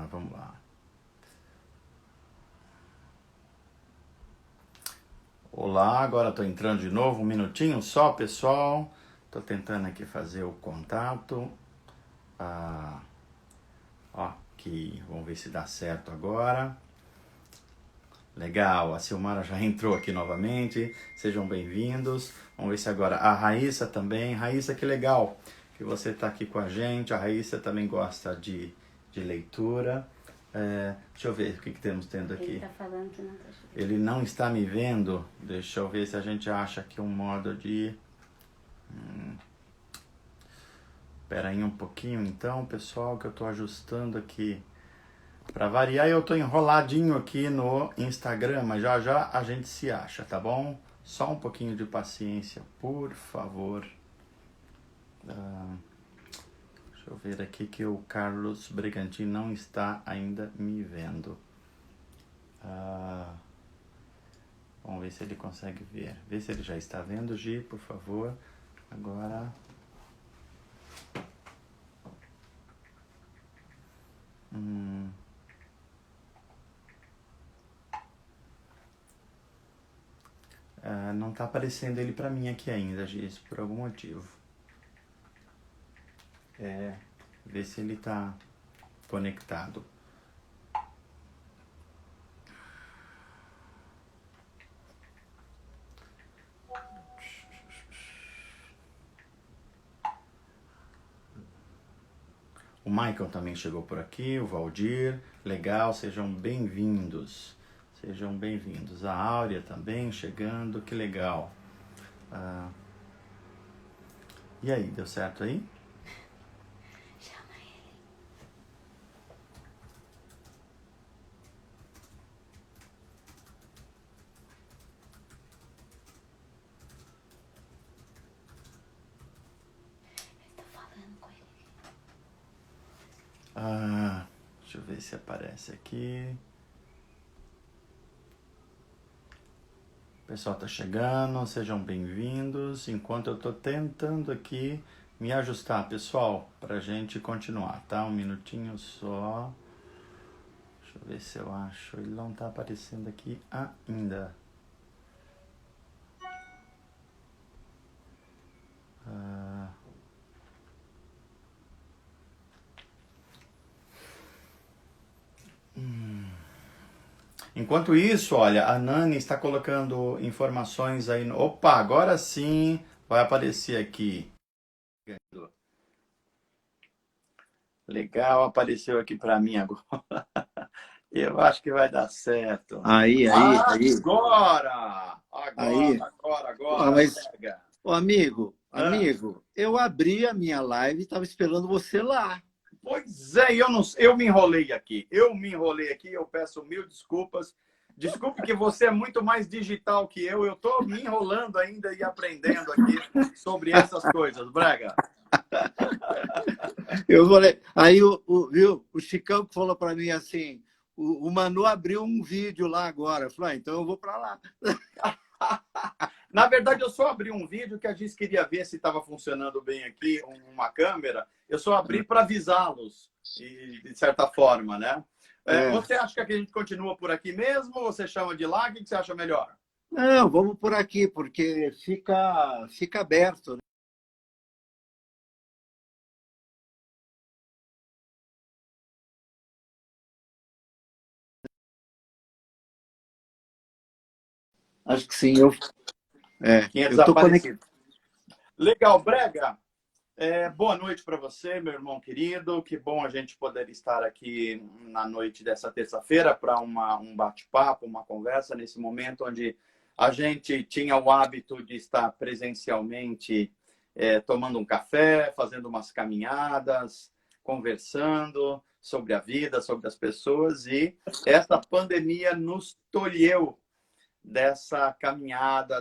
Vamos lá. Olá, agora estou entrando de novo, um minutinho só, pessoal. Estou tentando aqui fazer o contato. Aqui, vamos ver se dá certo agora. Legal, a Silmara já entrou aqui novamente. Sejam bem-vindos. Vamos ver se agora a Raíssa também. Raíssa, que legal que você está aqui com a gente. A Raíssa também gosta de leitura. Deixa eu ver o que temos tendo aqui. Ele tá falando que não tá chovendo. Ele não está me vendo. Deixa eu ver se a gente acha aqui um modo de... Espera aí um pouquinho então, pessoal, que eu estou ajustando aqui. Para variar, eu estou enroladinho aqui no Instagram, mas já já a gente se acha, tá bom? Só um pouquinho de paciência, por favor. Deixa eu ver aqui que o Carlos Brigantini não está ainda me vendo. Vamos ver se ele consegue ver. Vê se ele já está vendo, Gi, por favor. Agora... não está aparecendo ele para mim aqui ainda, Gi, por algum motivo. Ver se ele está conectado. O Michael também chegou por aqui, o Valdir. Legal, sejam bem-vindos. Sejam bem-vindos. A Áurea também chegando, que legal. E aí, deu certo aí? Chama ele. Eu tô falando com ele. Deixa eu ver se aparece aqui. O pessoal tá chegando, sejam bem-vindos. Enquanto eu tô tentando aqui me ajustar, pessoal, pra gente continuar, tá? Um minutinho só. Deixa eu ver se eu acho. Ele não tá aparecendo aqui ainda. Enquanto isso, olha, a Nani está colocando informações aí. Opa, agora sim vai aparecer aqui. Legal, apareceu aqui para mim agora. Eu acho que vai dar certo. Aí. Agora! Aí. Agora. Mas, Pega. amigo, eu abri a minha live e estava esperando você lá. Pois é, eu me enrolei aqui. Eu peço mil desculpas. Desculpe que você é muito mais digital que eu. Eu estou me enrolando ainda e aprendendo aqui sobre essas coisas, Braga. Eu falei, aí viu, o Chicão que falou para mim assim, o Manu abriu um vídeo lá agora. Eu falei, então eu vou para lá. Na verdade, eu só abri um vídeo que a gente queria ver se estava funcionando bem aqui, uma câmera. Eu só abri para avisá-los, de certa forma, né? Você acha que a gente continua por aqui mesmo ou você chama de lá? O que você acha melhor? Não, vamos por aqui, porque fica aberto, né? Acho que sim. Eu tô conectado. Legal, Brega. Boa noite para você, meu irmão querido. Que bom a gente poder estar aqui na noite dessa terça-feira para um bate-papo, uma conversa, nesse momento onde a gente tinha o hábito de estar presencialmente tomando um café, fazendo umas caminhadas, conversando sobre a vida, sobre as pessoas. E essa pandemia nos tolheu dessa caminhada,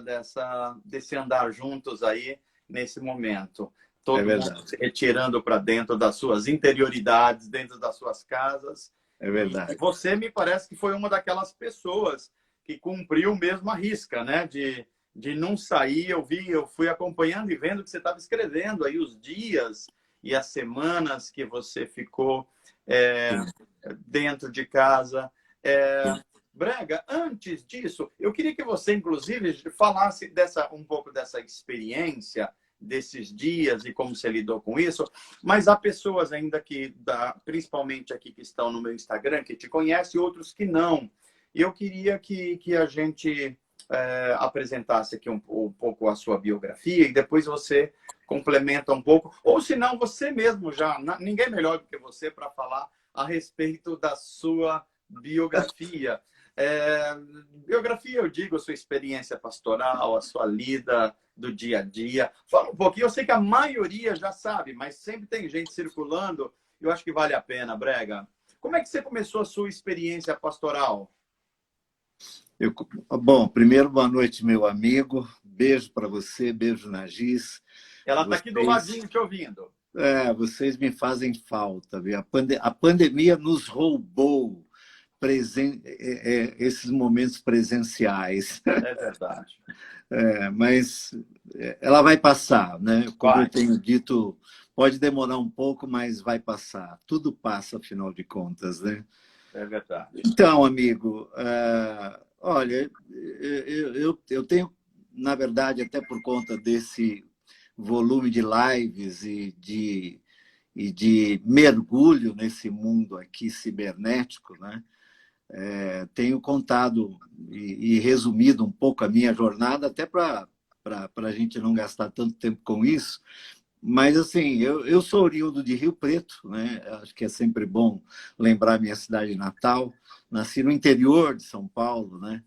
desse andar juntos aí nesse momento. Todo mundo se retirando para dentro das suas interioridades, dentro das suas casas. É verdade. E você me parece que foi uma daquelas pessoas que cumpriu mesmo a risca, né? De não sair. Eu fui acompanhando e vendo que você estava escrevendo aí os dias e as semanas que você ficou dentro de casa. Brega, antes disso, eu queria que você, inclusive, falasse um pouco dessa experiência, desses dias e como você lidou com isso, mas há pessoas ainda principalmente aqui que estão no meu Instagram, que te conhecem, e outros que não. Eu queria que a gente apresentasse aqui um pouco a sua biografia e depois você complementa um pouco, ou se não, você mesmo já, ninguém melhor do que você para falar a respeito da sua biografia. Biografia, eu digo, a sua experiência pastoral, a sua lida do dia a dia. Fala um pouquinho, eu sei que a maioria já sabe, mas sempre tem gente circulando, eu acho que vale a pena, Brega. Como é que você começou a sua experiência pastoral? Bom, primeiro, boa noite, meu amigo. Beijo para você, beijo na Giz. Ela está aqui do ladinho te ouvindo. Vocês me fazem falta. Viu? A pandemia nos roubou esses momentos presenciais. É verdade. Mas ela vai passar, né? Como eu tenho dito, pode demorar um pouco, mas vai passar. Tudo passa, afinal de contas, né? É verdade. Então, amigo, olha, eu tenho, na verdade, até por conta desse volume de lives e de mergulho nesse mundo aqui cibernético, né? Tenho contado e resumido um pouco a minha jornada, até para a gente não gastar tanto tempo com isso. Mas, assim, eu sou oriundo de Rio Preto, né? Acho que é sempre bom lembrar minha cidade natal. Nasci no interior de São Paulo, né?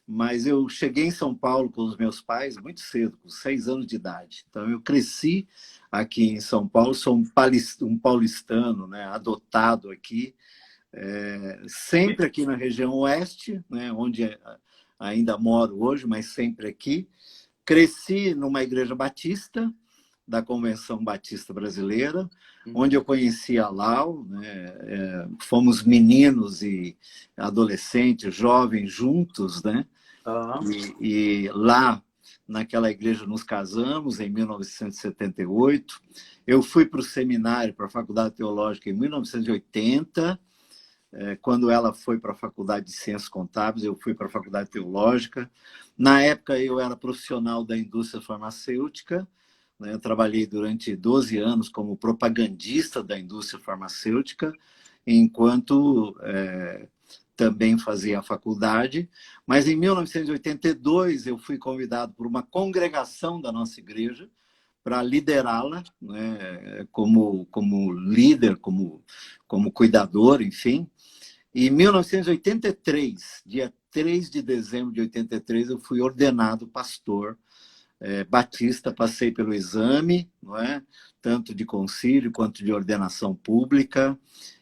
Mas eu cheguei em São Paulo com os meus pais muito cedo, com 6 anos de idade. Então, eu cresci aqui em São Paulo, sou um paulistano, né? Adotado aqui. Sempre aqui na região oeste, né, onde ainda moro hoje, mas sempre aqui. Cresci numa igreja batista, da Convenção Batista Brasileira, onde eu conheci a Lau, né, fomos meninos e adolescentes, jovens juntos, né? E lá, naquela igreja, nos casamos em 1978. Eu fui para o seminário, para a Faculdade Teológica, em 1980. Quando ela foi para a Faculdade de Ciências Contábeis, eu fui para a Faculdade Teológica. Na época, eu era profissional da indústria farmacêutica, né? Eu trabalhei durante 12 anos como propagandista da indústria farmacêutica, enquanto também fazia a faculdade. Mas, em 1982, eu fui convidado por uma congregação da nossa igreja para liderá-la, né, como líder, como cuidador, enfim. E em 1983, dia 3 de dezembro de 83, eu fui ordenado pastor batista, passei pelo exame, não é? Tanto de concílio quanto de ordenação pública,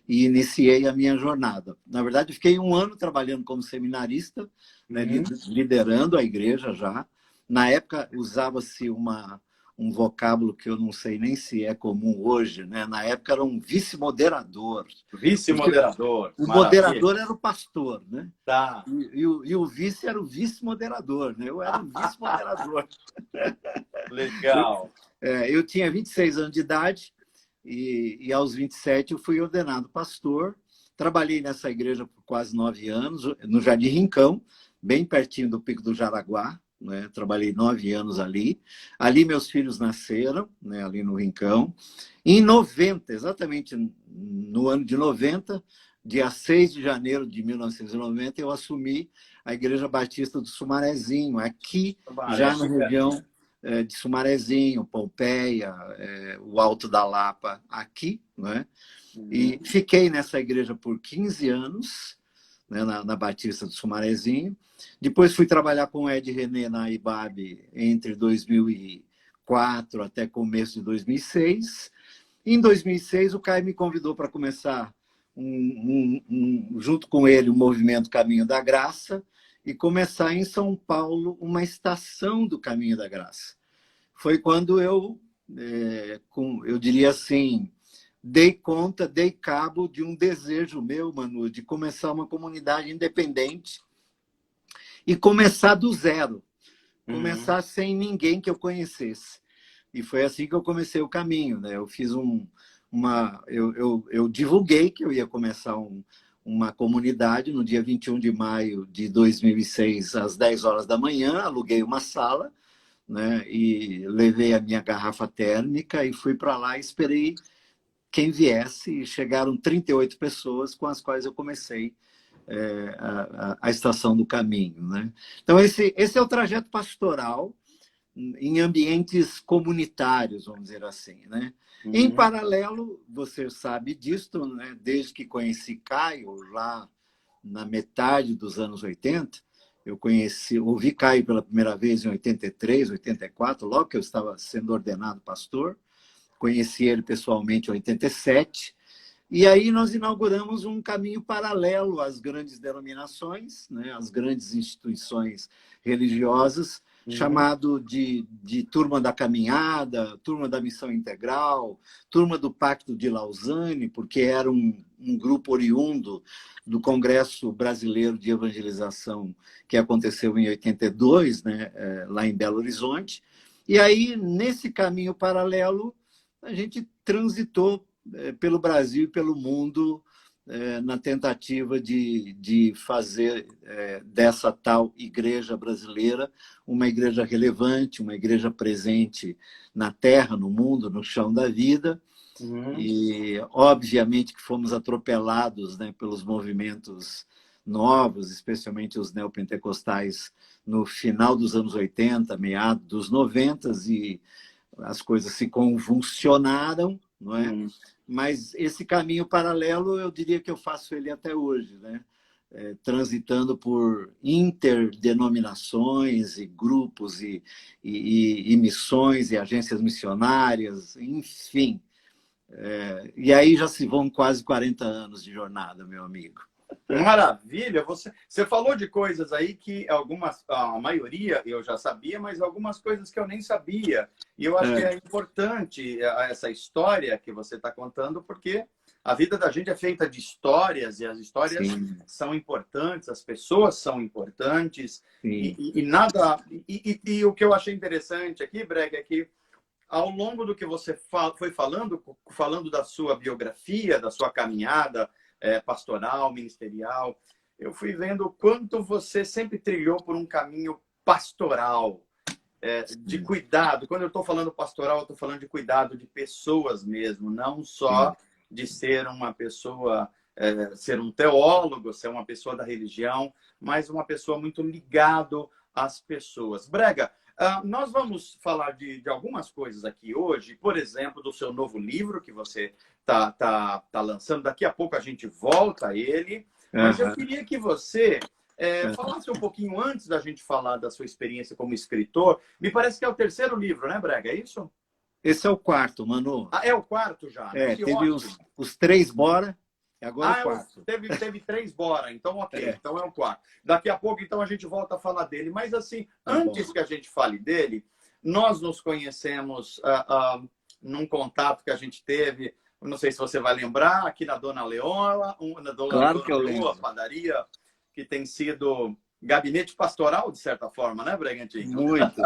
e iniciei a minha jornada. Na verdade, fiquei 1 ano trabalhando como seminarista, né, liderando a igreja já. Na época, usava-se um vocábulo que eu não sei nem se é comum hoje, né? Na época era um vice-moderador. Vice-moderador. O moderador era o pastor, né? Tá. E o vice era o vice-moderador, né? Eu era o vice-moderador. Legal. Eu tinha 26 anos de idade e aos 27 eu fui ordenado pastor. Trabalhei nessa igreja por quase 9 anos, no Jardim Rincão, bem pertinho do Pico do Jaraguá. Né? Trabalhei 9 anos ali. Ali meus filhos nasceram, né? Ali no Rincão. Em 90, exatamente no ano de 90, dia 6 de janeiro de 1990, eu assumi a Igreja Batista do Sumarezinho, aqui, já na região de Sumarezinho, Pompeia, o Alto da Lapa, aqui. Né? E fiquei nessa igreja por 15 anos, né? na Batista do Sumarezinho. Depois fui trabalhar com o Ed René na IBAB entre 2004 até começo de 2006. Em 2006, o Caio me convidou para começar, junto com ele, o movimento Caminho da Graça e começar em São Paulo uma estação do Caminho da Graça. Foi quando eu diria assim, dei cabo de um desejo meu, Manu, de começar uma comunidade independente e começar do zero, começar sem ninguém que eu conhecesse. E foi assim que eu comecei o caminho, né? Eu fiz eu divulguei que eu ia começar uma comunidade no dia 21 de maio de 2006, às 10 horas da manhã, aluguei uma sala, né, e levei a minha garrafa térmica e fui para lá e esperei quem viesse, e chegaram 38 pessoas com as quais eu comecei a Estação do Caminho, né? Então, esse é o trajeto pastoral em ambientes comunitários, vamos dizer assim, né? Em paralelo, você sabe disto, né? Desde que conheci Caio, lá na metade dos anos 80, ouvi Caio pela primeira vez em 83, 84, logo que eu estava sendo ordenado pastor. Conheci ele pessoalmente em 87. E aí nós inauguramos um caminho paralelo às grandes denominações, né, às grandes instituições religiosas, chamado de Turma da Caminhada, Turma da Missão Integral, Turma do Pacto de Lausanne, porque era um grupo oriundo do Congresso Brasileiro de Evangelização que aconteceu em 82, né, lá em Belo Horizonte. E aí, nesse caminho paralelo, a gente transitou pelo Brasil e pelo mundo na tentativa de fazer dessa tal igreja brasileira uma igreja relevante, uma igreja presente na terra, no mundo, no chão da vida. E, obviamente, que fomos atropelados, né, pelos movimentos novos, especialmente os neopentecostais, no final dos anos 80, meados dos 90, e as coisas se convulsionaram, não é? Mas esse caminho paralelo, eu diria que eu faço ele até hoje, né? Transitando por interdenominações e grupos e missões e agências missionárias, enfim. E aí já se vão quase 40 anos de jornada, meu amigo. Maravilha! Você falou de coisas aí que a maioria eu já sabia, mas algumas coisas que eu nem sabia. E eu acho que é importante essa história que você está contando, porque a vida da gente é feita de histórias, e as histórias são importantes, as pessoas são importantes. E o que eu achei interessante aqui, Brega, é que ao longo do que você foi falando da sua biografia, da sua caminhada pastoral, ministerial, eu fui vendo o quanto você sempre trilhou por um caminho pastoral, de cuidado. Quando eu estou falando pastoral, eu estou falando de cuidado de pessoas mesmo, não só de ser uma pessoa, ser um teólogo, ser uma pessoa da religião, mas uma pessoa muito ligado às pessoas. Brega, nós vamos falar de algumas coisas aqui hoje, por exemplo, do seu novo livro que você tá lançando. Daqui a pouco a gente volta a ele, mas eu queria que você falasse um pouquinho antes da gente falar da sua experiência como escritor. Me parece que é o terceiro livro, né, Brega? É isso? Esse é o quarto, Manu. É o quarto já? Teve os 3 bora. Agora é o quarto. Teve 3 bora, então ok, então é o quarto. Daqui a pouco, então, a gente volta a falar dele. Mas, assim, antes que a gente fale dele, nós nos conhecemos num contato que a gente teve, não sei se você vai lembrar, aqui na Dona Leoa, claro que eu lembro. A padaria, que tem sido gabinete pastoral, de certa forma, né, Bregantinho? Muito.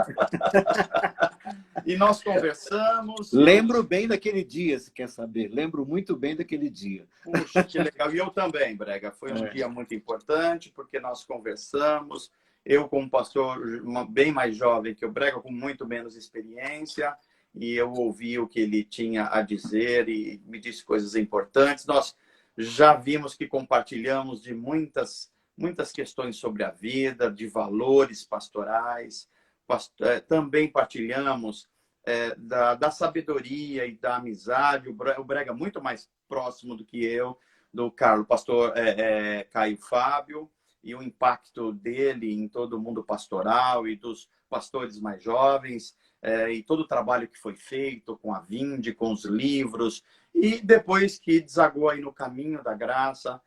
E nós conversamos. Lembro bem daquele dia, se quer saber. Lembro muito bem daquele dia. Puxa, que legal. E eu também, Brega. Foi um dia muito importante, porque nós conversamos. Eu, como pastor bem mais jovem que o Brega, com muito menos experiência, e eu ouvi o que ele tinha a dizer e me disse coisas importantes. Nós já vimos que compartilhamos de muitas questões sobre a vida, de valores pastorais. Também partilhamos da sabedoria e da amizade. O Brega muito mais próximo do que eu, do pastor Caio Fábio, e o impacto dele em todo o mundo pastoral e dos pastores mais jovens, e todo o trabalho que foi feito com a Vinde, com os livros, e depois que desagou aí no caminho da graça,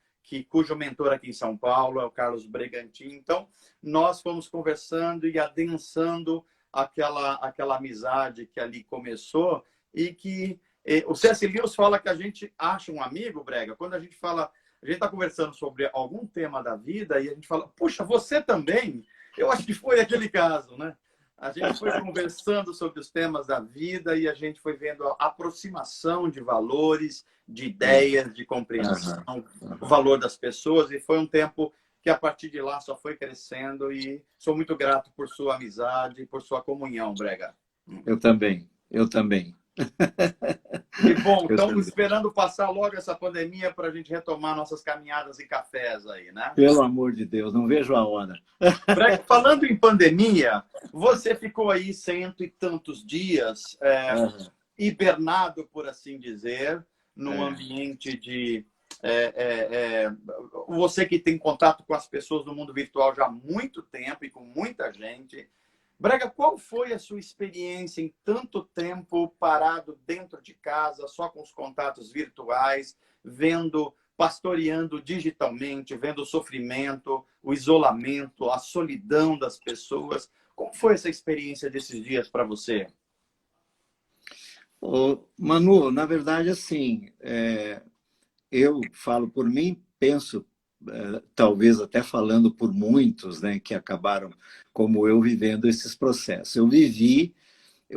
cujo mentor aqui em São Paulo é o Carlos Bregantin. Então, nós fomos conversando e adensando aquela amizade que ali começou, e que o C.S. Lewis fala que a gente acha um amigo, Brega, quando a gente está conversando sobre algum tema da vida e a gente fala, puxa, você também? Eu acho que foi aquele caso, né? A gente foi conversando sobre os temas da vida e a gente foi vendo a aproximação de valores, de ideias, de compreensão, o valor das pessoas. E foi um tempo que, a partir de lá, só foi crescendo. E sou muito grato por sua amizade e por sua comunhão, Brega. Eu também, eu também. E bom, estamos esperando passar logo essa pandemia para a gente retomar nossas caminhadas e cafés aí, né? Pelo amor de Deus, não vejo a hora. Brega, falando em pandemia, você ficou aí 100 e tantos dias hibernado, por assim dizer, num ambiente de... você que tem contato com as pessoas no mundo virtual já há muito tempo e com muita gente. Brega, qual foi a sua experiência em tanto tempo parado dentro de casa, só com os contatos virtuais, pastoreando digitalmente, vendo o sofrimento, o isolamento, a solidão das pessoas? Como foi essa experiência desses dias para você? Manu, na verdade, assim, eu falo por mim, penso, talvez até falando por muitos, né, que acabaram, como eu, vivendo esses processos. Eu vivi,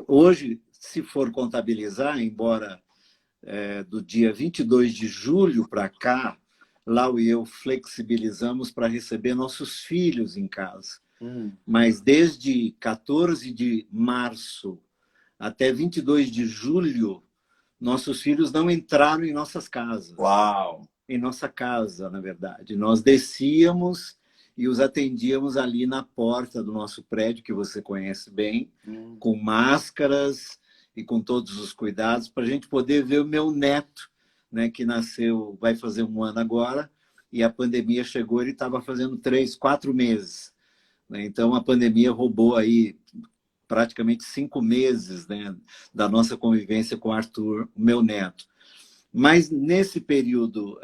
hoje, se for contabilizar, embora do dia 22 de julho para cá, Lau e eu flexibilizamos para receber nossos filhos em casa. Mas desde 14 de março até 22 de julho, nossos filhos não entraram em nossas casas. Uau! Em nossa casa, na verdade. Nós descíamos e os atendíamos ali na porta do nosso prédio, que você conhece bem, com máscaras e com todos os cuidados, para a gente poder ver o meu neto, né, que nasceu, vai fazer 1 ano agora, e a pandemia chegou, ele estava fazendo 3, 4 meses. Né? Então, a pandemia roubou aí praticamente 5 meses, né, da nossa convivência com o Arthur, o meu neto. Mas nesse período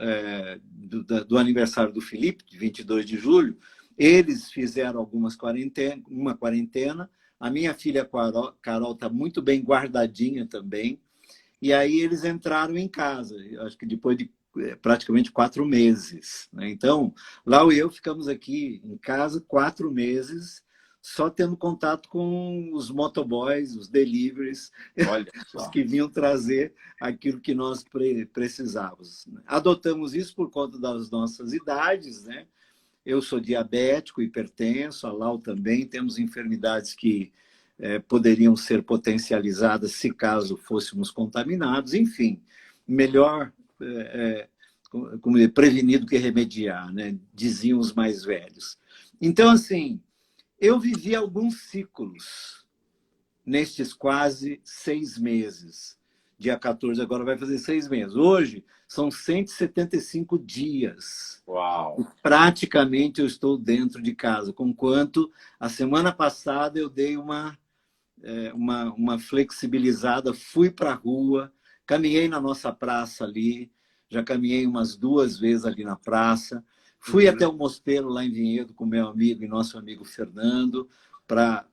do aniversário do Felipe, de 22 de julho, eles fizeram uma quarentena. A minha filha Carol está muito bem guardadinha também. E aí eles entraram em casa, acho que depois de praticamente 4 meses. Né? Então, Lau e eu ficamos aqui em casa 4 meses, só tendo contato com os motoboys, os deliveries, os que vinham trazer aquilo que nós precisávamos. Adotamos isso por conta das nossas idades, né? Eu sou diabético, hipertenso, a Lau também, temos enfermidades que poderiam ser potencializadas se caso fôssemos contaminados. Enfim, melhor prevenir do que remediar, né? Diziam os mais velhos. Então, assim, eu vivi alguns ciclos nestes quase 6 meses. Dia 14 agora vai fazer 6 meses. Hoje são 175 dias. Uau! Praticamente eu estou dentro de casa, conquanto a semana passada eu dei uma flexibilizada, fui para a rua, caminhei na nossa praça ali, já caminhei umas 2 vezes ali na praça, fui até o Mosteiro lá em Vinhedo com meu amigo e nosso amigo Fernando para,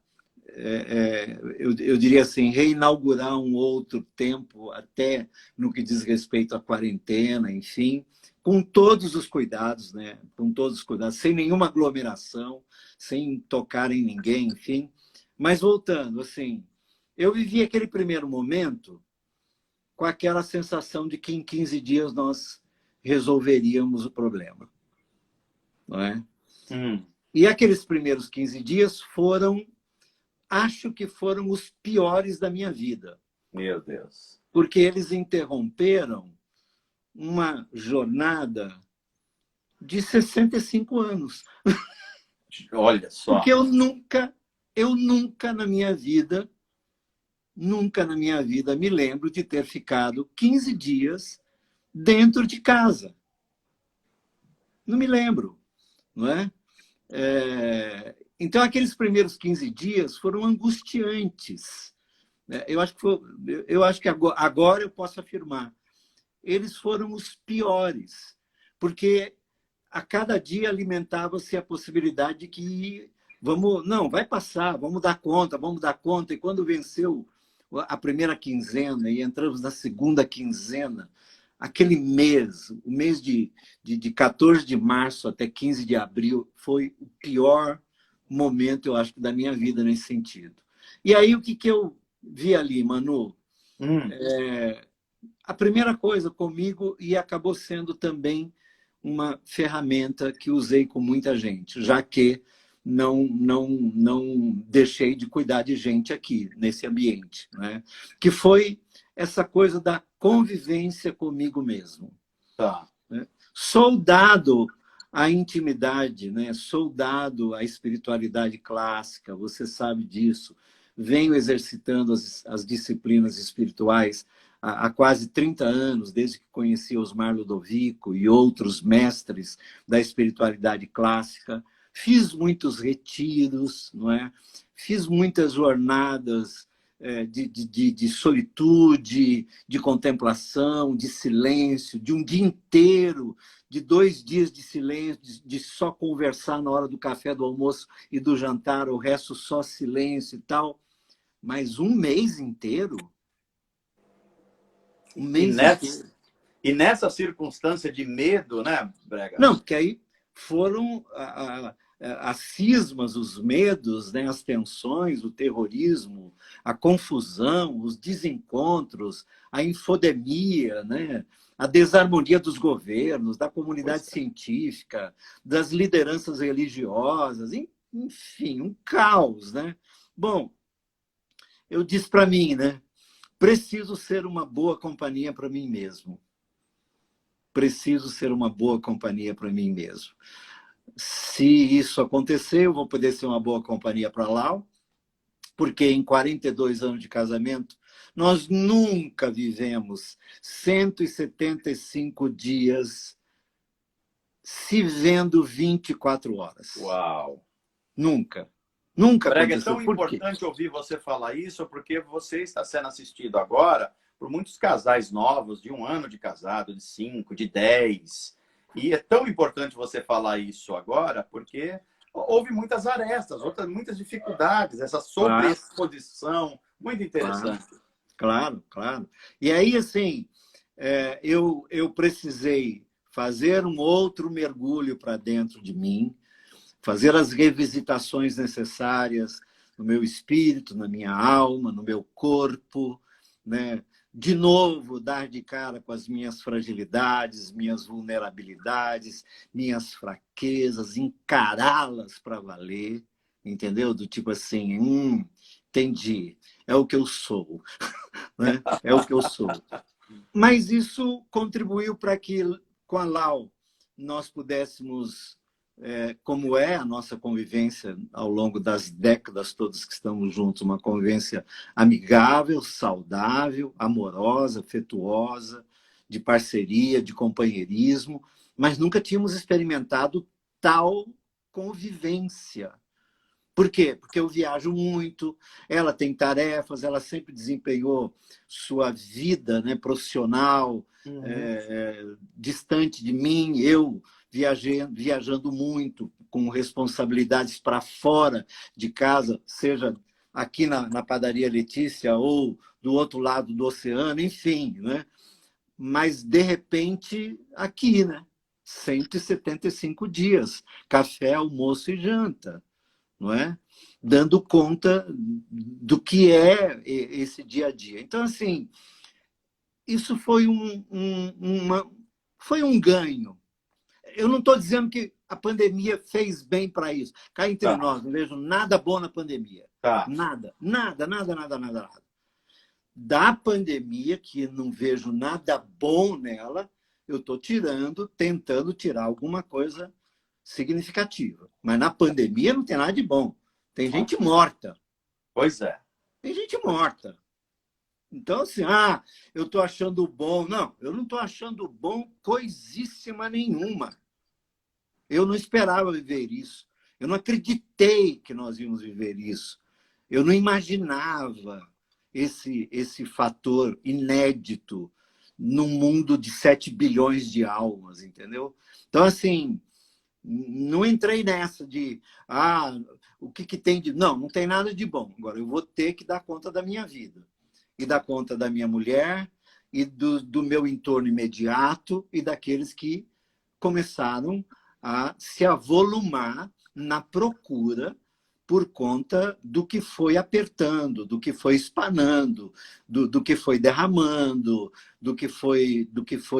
eu diria assim, reinaugurar um outro tempo, até no que diz respeito à quarentena, enfim, com todos os cuidados, né? Com todos os cuidados, sem nenhuma aglomeração, sem tocar em ninguém, enfim. Mas voltando, assim, eu vivi aquele primeiro momento com aquela sensação de que em 15 dias nós resolveríamos o problema. Não é? E aqueles primeiros 15 dias acho que foram os piores da minha vida. Meu Deus. Porque eles interromperam uma jornada de 65 anos. Olha só. Porque eu nunca na minha vida me lembro de ter ficado 15 dias dentro de casa. Não me lembro, não é? Então, aqueles primeiros 15 dias foram angustiantes. Eu acho que agora eu posso afirmar, eles foram os piores, porque a cada dia alimentava-se a possibilidade de que vai passar, vamos dar conta. E quando venceu a primeira quinzena e entramos na segunda quinzena, aquele mês, o mês de 14 de março até 15 de abril, foi o pior momento, eu acho, da minha vida nesse sentido. E aí, o que eu vi ali, Manu? Hum, A primeira coisa comigo, e acabou sendo também uma ferramenta que usei com muita gente, já que não deixei de cuidar de gente aqui, nesse ambiente, né? Que foi essa coisa da convivência comigo mesmo. tá. Né? Sou dado à intimidade, né? Sou dado à espiritualidade clássica, você sabe disso. Venho exercitando as disciplinas espirituais há quase 30 anos, desde que conheci Osmar Ludovico e outros mestres da espiritualidade clássica. Fiz muitos retiros, não é? Fiz muitas jornadas de solitude, de contemplação, de silêncio, de um dia inteiro, de 2 dias de silêncio, de só conversar na hora do café, do almoço e do jantar, o resto só silêncio e tal. Mas um mês inteiro? Um E, mês nessa, inteiro? e nessa circunstância de medo, né, Brega? Não, porque aí foram as cismas, os medos, né, as tensões, o terrorismo, a confusão, os desencontros, a infodemia, né, a desarmonia dos governos, da comunidade Pois é. científica, das lideranças religiosas, enfim, um caos, né? Bom, eu disse para mim, né, preciso ser uma boa companhia para mim mesmo. Preciso ser uma boa companhia para mim mesmo. Se isso acontecer, eu vou poder ser uma boa companhia para Lau, porque em 42 anos de casamento, nós nunca vivemos 175 dias se vendo 24 horas. Uau! Nunca. Nunca Brega, é aconteceu. tão Por quê? importante ouvir você falar isso, porque você está sendo assistido agora por muitos casais novos, de 1 ano de casado, de 5, de 10. E é tão importante você falar isso agora, porque houve muitas arestas, muitas dificuldades, essa Claro, sobreexposição, muito claro, interessante. claro, claro. E aí, assim, eu precisei fazer um outro mergulho para dentro de mim, fazer as revisitações necessárias no meu espírito, na minha alma, no meu corpo, né? De novo, dar de cara com as minhas fragilidades, minhas vulnerabilidades, minhas fraquezas, encará-las para valer, entendeu? Do tipo assim, entendi, é o que eu sou, né? É o que eu sou. Mas isso contribuiu para que, com a Lau, nós pudéssemos, como é a nossa convivência ao longo das décadas todas que estamos juntos, uma convivência amigável, saudável, amorosa, afetuosa, de parceria, de companheirismo, mas nunca tínhamos experimentado tal convivência. Por quê? Porque eu viajo muito, ela tem tarefas, ela sempre desempenhou sua vida, né, profissional, Uhum. distante de mim, eu viajando muito, com responsabilidades para fora de casa, seja aqui na padaria Letícia ou do outro lado do oceano, enfim, né? Mas, de repente, aqui, né? 175 dias, café, almoço e janta, não é? Dando conta do que é esse dia a dia. Então, assim, isso foi foi um ganho. Eu não estou dizendo que a pandemia fez bem para isso. Cá entre Tá, nós, não vejo nada bom na pandemia. tá. Nada, nada, nada, nada, nada, nada. Da pandemia, que não vejo nada bom nela, eu estou tentando tirar alguma coisa significativa. Mas na pandemia não tem nada de bom. Tem gente morta. Pois é. Tem gente morta. Então, assim, eu estou achando bom. Não, eu não estou achando bom coisíssima nenhuma. Eu não esperava viver isso. Eu não acreditei que nós íamos viver isso. Eu não imaginava esse fator inédito num mundo de 7 bilhões de almas, entendeu? Então, assim, não entrei nessa de o que tem de. Não, não tem nada de bom. Agora, eu vou ter que dar conta da minha vida. E dar conta da minha mulher, e do meu entorno imediato, e daqueles que começaram a se avolumar na procura por conta do que foi apertando, do que foi espanando, do que foi derramando, do que foi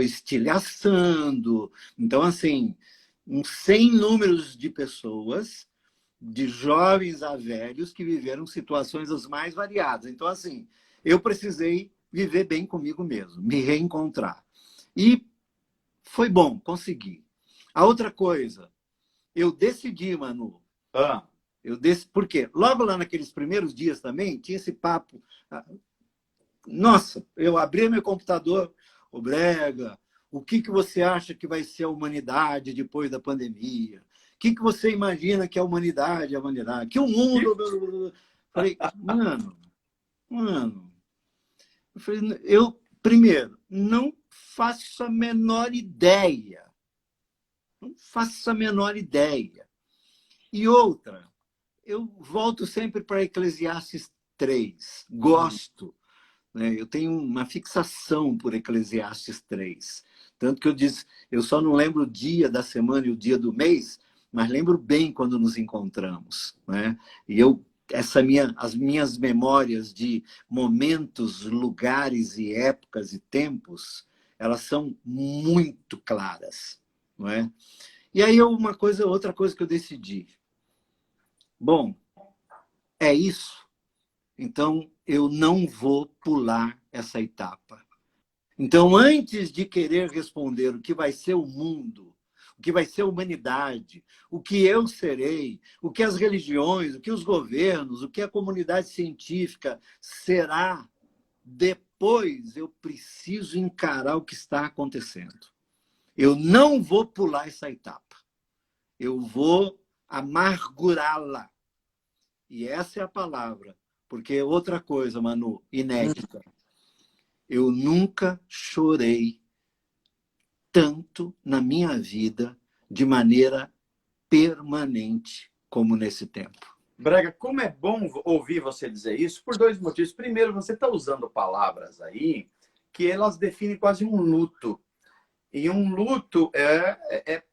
estilhaçando. Então, assim, sem números de pessoas, de jovens a velhos, que viveram situações as mais variadas. Então, assim, eu precisei viver bem comigo mesmo, me reencontrar. E foi bom, consegui. A outra coisa, eu decidi, Manu, por quê? Logo lá naqueles primeiros dias também, tinha esse papo. Nossa, eu abri meu computador, ô Brega, o que você acha que vai ser a humanidade depois da pandemia? O que você imagina que a humanidade é a humanidade? Que o mundo... Falei, mano, primeiro, não faço a menor ideia. Não faço a menor ideia. E outra, eu volto sempre para Eclesiastes 3. Gosto. Né? Eu tenho uma fixação por Eclesiastes 3. Tanto que eu disse, eu só não lembro o dia da semana e o dia do mês, mas lembro bem quando nos encontramos. Né? E as minhas memórias de momentos, lugares e épocas e tempos, elas são muito claras. Não é? E aí outra coisa que eu decidi. Bom, é isso. Então, eu não vou pular essa etapa. Então, antes de querer responder o que vai ser o mundo, o que vai ser a humanidade, o que eu serei, o que as religiões, o que os governos, o que a comunidade científica será, depois eu preciso encarar o que está acontecendo. Eu não vou pular essa etapa. Eu vou amargurá-la. E essa é a palavra. Porque outra coisa, Manu, inédita. Eu nunca chorei tanto na minha vida de maneira permanente como nesse tempo. Brega, como é bom ouvir você dizer isso por dois motivos. Primeiro, você está usando palavras aí que elas definem quase um luto. E um luto é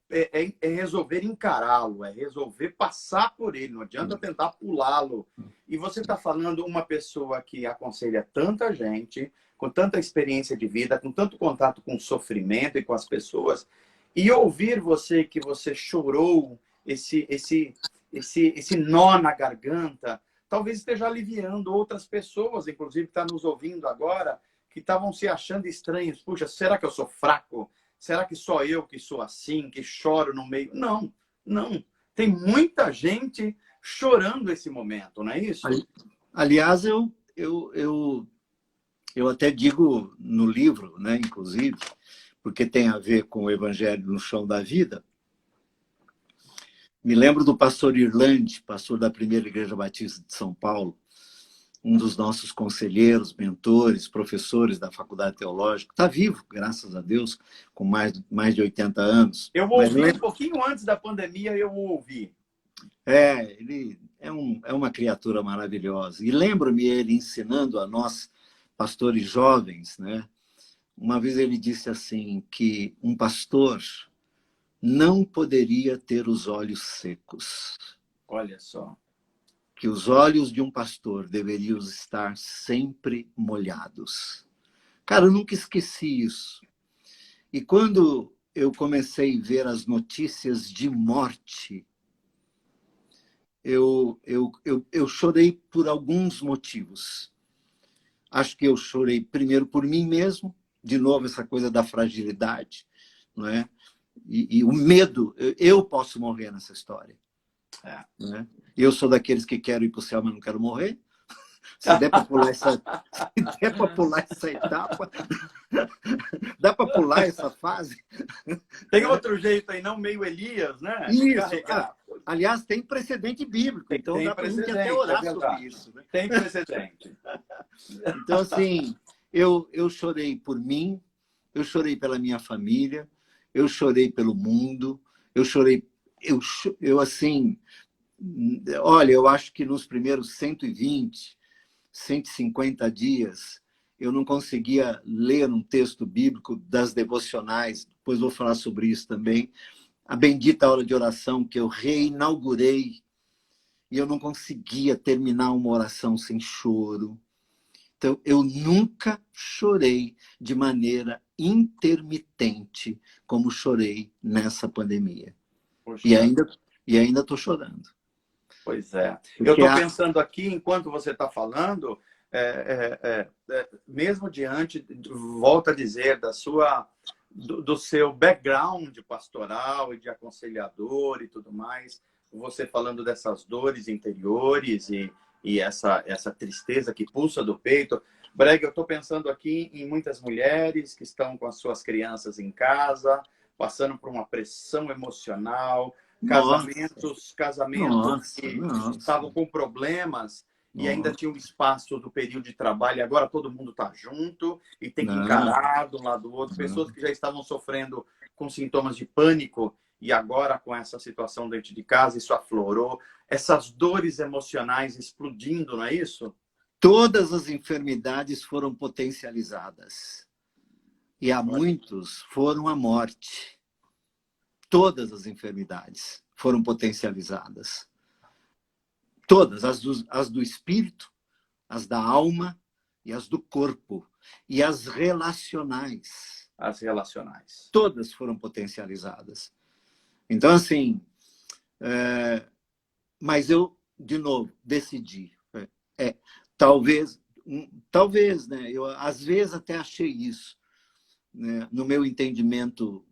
resolver encará-lo, é resolver passar por ele, não adianta tentar pulá-lo. E você está falando uma pessoa que aconselha tanta gente, com tanta experiência de vida, com tanto contato com o sofrimento e com as pessoas, e ouvir você que você chorou esse nó na garganta, talvez esteja aliviando outras pessoas, inclusive que estão nos ouvindo agora, que estavam se achando estranhos. Puxa, será que eu sou fraco? Será que só eu que sou assim, que choro no meio? Não, não. Tem muita gente chorando esse momento, não é isso? Aliás, eu até digo no livro, né, inclusive, porque tem a ver com o Evangelho no Chão da Vida. Me lembro do pastor Irlande, pastor da Primeira Igreja Batista de São Paulo, um dos nossos conselheiros, mentores, professores da Faculdade Teológica. Está vivo, graças a Deus, com mais de 80 anos. Eu ouvi um pouquinho antes da pandemia, eu ouvi. Ele é uma criatura maravilhosa. E lembro-me ele ensinando a nós, pastores jovens, né? Uma vez ele disse assim, que um pastor não poderia ter os olhos secos. Olha só. Que os olhos de um pastor deveriam estar sempre molhados. Cara, eu nunca esqueci isso. E quando eu comecei a ver as notícias de morte, eu chorei por alguns motivos. Acho que eu chorei primeiro por mim mesmo, de novo essa coisa da fragilidade, não é? E o medo, eu posso morrer nessa história. Né? Eu sou daqueles que quero ir para o céu, mas não quero morrer. Se der para pular essa etapa, dá para pular essa fase. Tem outro jeito aí, não meio Elias, né? Isso. Aliás, tem precedente bíblico, então tem dá para a gente até orar sobre isso. Né? Tem precedente. Então, assim, eu chorei por mim, eu chorei pela minha família, eu chorei pelo mundo, eu chorei, assim, olha, eu acho que nos primeiros 120, 150 dias, eu não conseguia ler um texto bíblico das devocionais, depois vou falar sobre isso também, a bendita hora de oração que eu reinaugurei, e eu não conseguia terminar uma oração sem choro. Então, eu nunca chorei de maneira intermitente como chorei nessa pandemia. Poxa. E ainda estou chorando. Pois é. Porque Eu estou pensando aqui, enquanto você está falando, mesmo diante, volto a dizer, do seu background pastoral e de aconselhador e tudo mais, você falando dessas dores interiores e essa tristeza que pulsa do peito. Brega, eu estou pensando aqui em muitas mulheres que estão com as suas crianças em casa, passando por uma pressão emocional, casamentos que estavam com problemas e ainda tinha um espaço do período de trabalho, e agora todo mundo está junto e tem que encarar de um lado do outro. Pessoas que já estavam sofrendo com sintomas de pânico e agora com essa situação dentro de casa, isso aflorou. Essas dores emocionais explodindo, não é isso? Todas as enfermidades foram potencializadas. E a muitos foram a morte. Todas as enfermidades foram potencializadas. Todas, as do espírito, as da alma e as do corpo. E as relacionais. As relacionais. Todas foram potencializadas. Então, assim, mas eu, de novo, decidi. Talvez, né? Eu, às vezes, até achei isso, né? No meu entendimento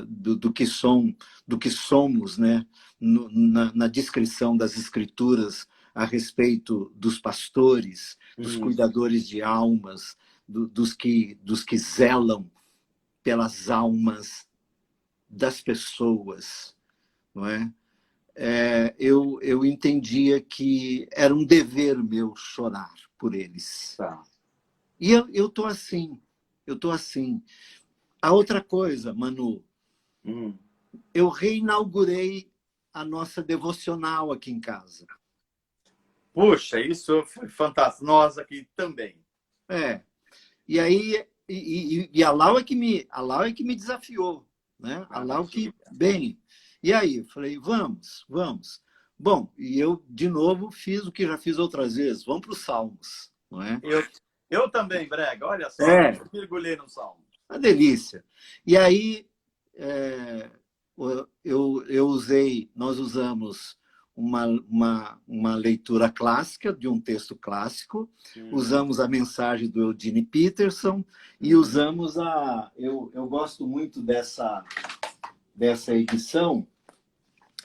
do que somos, né? Na descrição das Escrituras a respeito dos pastores, dos cuidadores de almas, dos que zelam pelas almas das pessoas, não é? Eu entendia que era um dever meu chorar por eles. Tá. E eu tô assim. A outra coisa, Manu, eu reinaugurei a nossa devocional aqui em casa. Puxa, isso foi fantástico. Nós aqui também. E aí, a Lau é que me desafiou, né? A Lau que, bem... E aí, eu falei, vamos. Bom, e eu, de novo, fiz o que já fiz outras vezes. Vamos para os Salmos, não é? Eu também, Brega. Olha só, eu mergulhei no Salmo. Uma delícia. E aí, nós usamos uma leitura clássica, de um texto clássico, usamos a mensagem do Eugene Peterson e usamos eu gosto muito dessa edição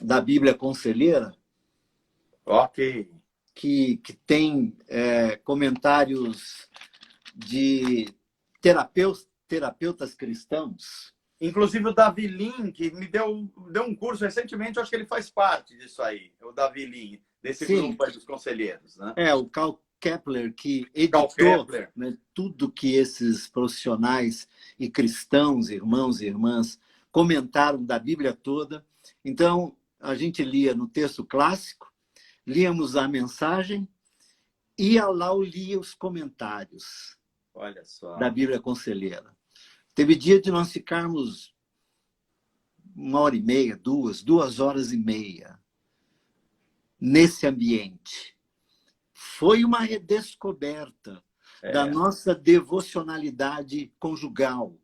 da Bíblia Conselheira, ok, que tem comentários de terapeutas cristãos. Inclusive o Davi Lin, que me deu um curso recentemente, eu acho que ele faz parte disso aí, o Davi Lin, desse grupo aí dos conselheiros, né? O Karl Kepler, que editou, né, tudo que esses profissionais e cristãos, irmãos e irmãs, comentaram da Bíblia toda. Então, a gente lia no texto clássico, líamos a mensagem e a Lau lia os comentários. Olha só. Da Bíblia Conselheira. Teve dia de nós ficarmos 1h30, 2h30 nesse ambiente. Foi uma redescoberta da nossa devocionalidade conjugal,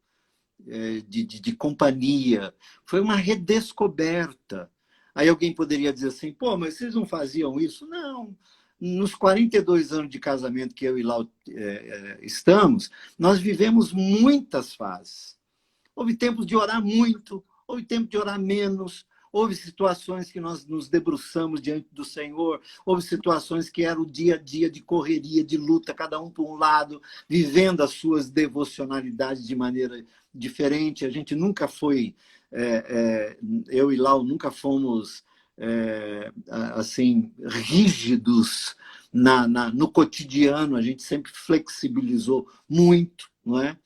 de companhia. Foi uma redescoberta. Aí alguém poderia dizer assim, pô, mas vocês não faziam isso? Não. Nos 42 anos de casamento que eu e Lau estamos, nós vivemos muitas fases. Houve tempos de orar muito, houve tempo de orar menos, houve situações que nós nos debruçamos diante do Senhor, houve situações que era o dia a dia de correria, de luta, cada um por um lado, vivendo as suas devocionalidades de maneira diferente. A gente nunca foi, eu e Lau nunca fomos assim, rígidos no cotidiano, a gente sempre flexibilizou muito, não é?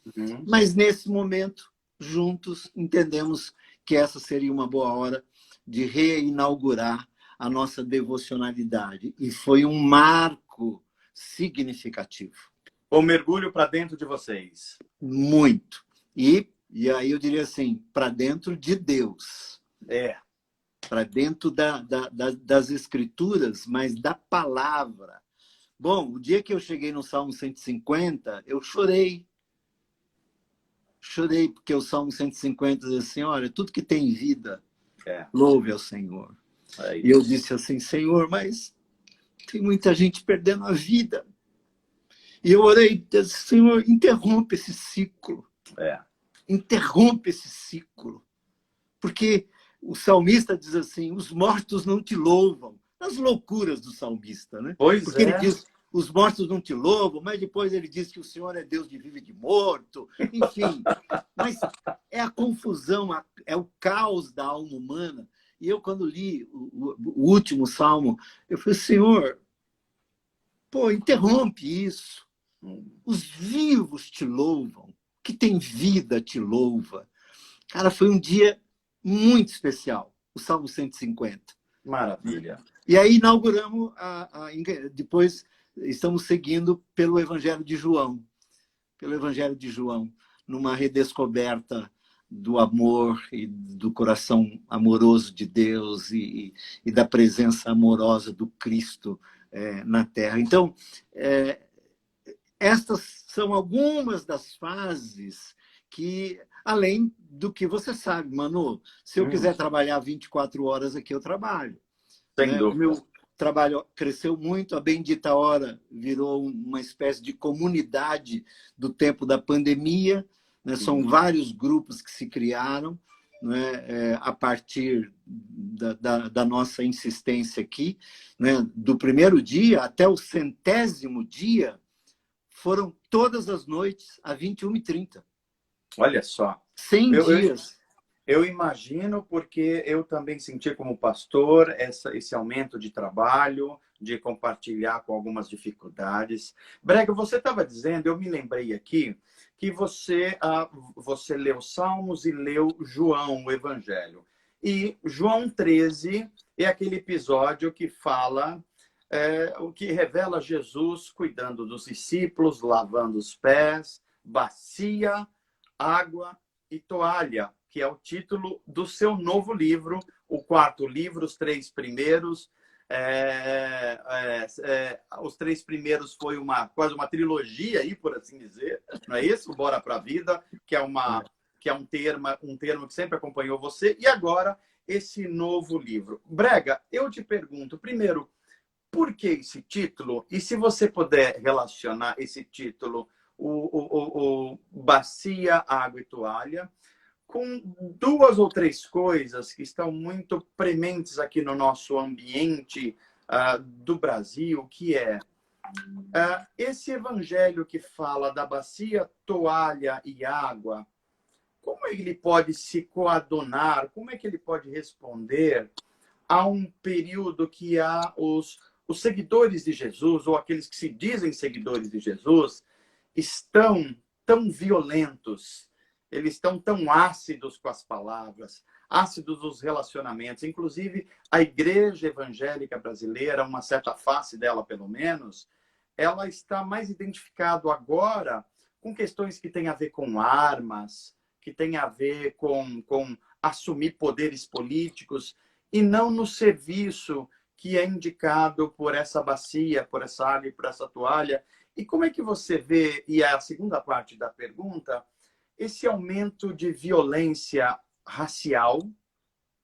Mas nesse momento, juntos, entendemos que essa seria uma boa hora de reinaugurar a nossa devocionalidade. E foi um marco significativo. O mergulho para dentro de vocês. Muito. E aí eu diria assim, para dentro de Deus. para dentro das escrituras, mas da palavra. Bom, o dia que eu cheguei no Salmo 150, eu chorei. Chorei, porque o Salmo 150 diz assim, olha, tudo que tem vida, louve ao Senhor. E eu disse assim, Senhor, mas tem muita gente perdendo a vida. E eu orei, disse, Senhor, interrompe esse ciclo. Interrompe esse ciclo. Porque o salmista diz assim, os mortos não te louvam. As loucuras do salmista, né? Porque ele diz, os mortos não te louvam, mas depois ele diz que o Senhor é Deus de vivo e de morto. Enfim, mas é a confusão, é o caos da alma humana. E eu, quando li o último salmo, eu falei, Senhor, pô, interrompe isso. Os vivos te louvam, que tem vida te louva. Cara, foi um dia muito especial, o Salmo 150. Maravilha. E aí inauguramos, depois estamos seguindo pelo Evangelho de João. Pelo Evangelho de João, numa redescoberta do amor e do coração amoroso de Deus e da presença amorosa do Cristo na Terra. Então, estas são algumas das fases que, além do que você sabe, Manu, se eu quiser trabalhar 24 horas aqui, eu trabalho. Né? O meu trabalho cresceu muito, a Bendita Hora virou uma espécie de comunidade do tempo da pandemia, né? São vários grupos que se criaram, né? A partir da nossa insistência aqui, né? Do primeiro dia até o 100º dia, foram todas as noites, às 21h30. Olha só. 100 dias. Eu imagino, porque eu também senti como pastor esse aumento de trabalho, de compartilhar com algumas dificuldades. Brega, você estava dizendo, eu me lembrei aqui, que você leu Salmos e leu João, o Evangelho. E João 13 é aquele episódio que fala... o que revela Jesus cuidando dos discípulos, lavando os pés, bacia, água e toalha, que é o título do seu novo livro, o 4º livro, os 3 primeiros. Os 3 primeiros foi quase uma trilogia, aí, por assim dizer, não é isso? Bora para a Vida, que é um termo que sempre acompanhou você. E agora, esse novo livro. Brega, eu te pergunto, primeiro, por que esse título? E se você puder relacionar esse título, o Bacia, Água e Toalha, com 2 ou 3 coisas que estão muito prementes aqui no nosso ambiente do Brasil, que é esse evangelho que fala da bacia, toalha e água, como ele pode se coadunar, como é que ele pode responder a um período que há os seguidores de Jesus, ou aqueles que se dizem seguidores de Jesus, estão tão violentos, eles estão tão ácidos com as palavras, ácidos nos relacionamentos. Inclusive, a igreja evangélica brasileira, uma certa face dela, pelo menos, ela está mais identificada agora com questões que têm a ver com armas, que têm a ver com assumir poderes políticos, e não no serviço que é indicado por essa bacia, por essa água e por essa toalha. E como é que você vê, e é a segunda parte da pergunta, esse aumento de violência racial,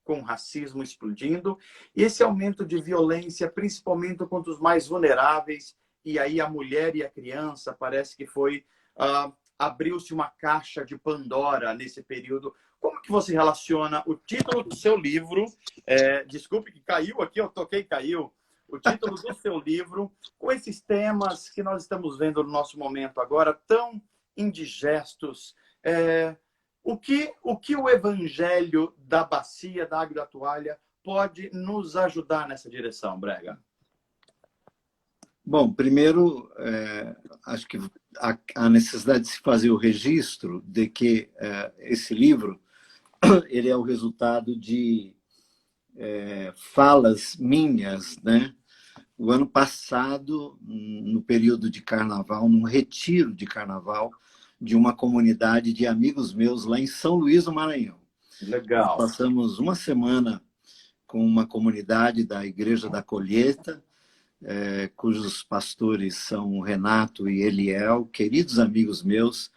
com racismo explodindo, e esse aumento de violência principalmente contra os mais vulneráveis, e aí a mulher e a criança, parece que abriu-se uma caixa de Pandora nesse período. Como que você relaciona o título do seu livro, desculpe que caiu aqui, eu toquei e caiu, o título do seu livro, com esses temas que nós estamos vendo no nosso momento agora, tão indigestos? O que o evangelho da bacia, da água e da toalha pode nos ajudar nessa direção, Brega? Bom, primeiro, acho que a necessidade de se fazer o registro de que esse livro ele é o resultado de falas minhas, né? O ano passado, no período de carnaval, num retiro de carnaval de uma comunidade de amigos meus lá em São Luís do Maranhão. Legal. Nós passamos uma semana com uma comunidade da Igreja da Colheita, cujos pastores são Renato e Eliel, queridos amigos meus,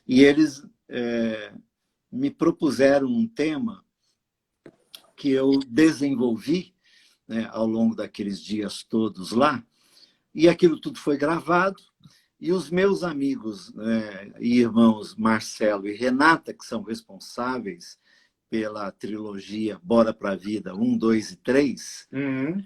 e eles me propuseram um tema que eu desenvolvi, né, ao longo daqueles dias todos lá, e aquilo tudo foi gravado, e os meus amigos e irmãos Marcelo e Renata, que são responsáveis pela trilogia Bora pra Vida 1, 2 e 3,